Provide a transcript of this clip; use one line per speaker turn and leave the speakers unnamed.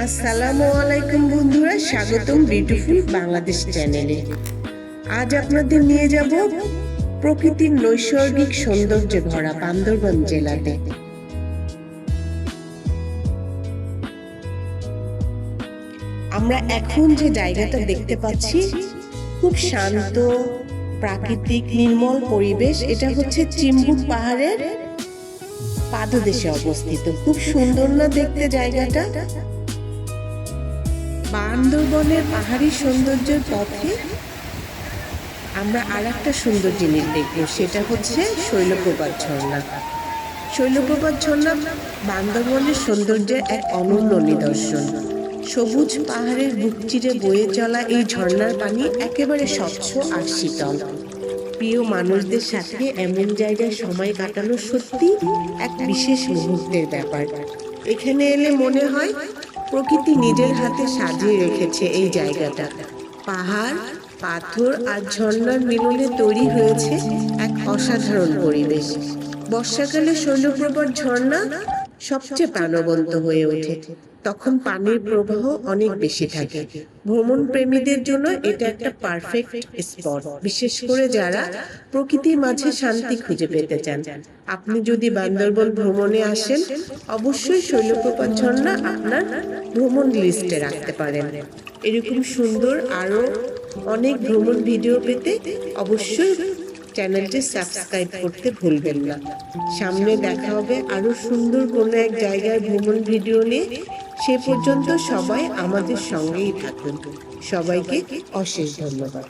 আসসালামু আলাইকুম বন্ধুরা, স্বাগতম বিউটিফুল বাংলাদেশ চ্যানেলে। আজ আপনাদের নিয়ে যাব প্রকৃতির নৈসর্গিক সৌন্দর্যে ভরা বান্দরবান জেলাতে। আমরা এখন যে জায়গাটা দেখতে পাচ্ছি, খুব শান্ত প্রাকৃতিক নির্মল পরিবেশ। এটা হচ্ছে চিম্বুক পাহাড়ের পাদদেশে অবস্থিত। খুব সুন্দর না দেখতে জায়গাটা? বান্দরবনের পাহাড়ি সৌন্দর্যের পথে আমরা আর একটা সুন্দর জিনিস দেখব, সেটা হচ্ছে শৈলপ্রপাত ঝর্ণা। শৈলপ্রপাত ঝর্ণা বান্দরবনের সৌন্দর্যের এক অনন্য নিদর্শন। সবুজ পাহাড়ের বুক চিরে বয়ে চলা এই ঝর্ণার পানি একেবারে স্বচ্ছ আর শীতল। প্রিয় মানুষদের সাথে এমন জায়গায় সময় কাটানো সত্যি এক বিশেষ মুহূর্তের ব্যাপার। এখানে এলে মনে হয় প্রকৃতি নিজের হাতে সাজিয়ে রেখেছে এই জায়গাটা। পাহাড়, পাথর আর ঝর্ণার মিলনে তৈরি হয়েছে এক অসাধারণ পরিবেশ। বর্ষাকালে শৈলপ্রপাত ঝর্ণা সবচেয়ে প্রাণবন্ত হয়ে ওঠে। তখন পানির প্রবাহ অনেক বেশি থাকে। ভ্রমণ প্রেমীদের জন্য এটা একটা পারফেক্ট স্পট, বিশেষ করে যারা প্রকৃতির মাঝে শান্তি খুঁজে পেতে চান। আপনি যদি বান্দরবন ভ্রমণে আসেন, অবশ্যই শৈলপ্রপাত ঝর্ণা আপনার ভ্রমণ লিস্টে রাখতে পারেন। এরকম সুন্দর আরো অনেক ভ্রমণ ভিডিও পেতে অবশ্যই চ্যানেলটি সাবস্ক্রাইব করতে ভুলবেন না। সামনে দেখা হবে আরো সুন্দর কোনো এক জায়গায় ভ্রমণ ভিডিও নিয়ে। সে পর্যন্ত সবাই আমাদের সঙ্গেই থাকুন। সবাইকে অশেষ ধন্যবাদ।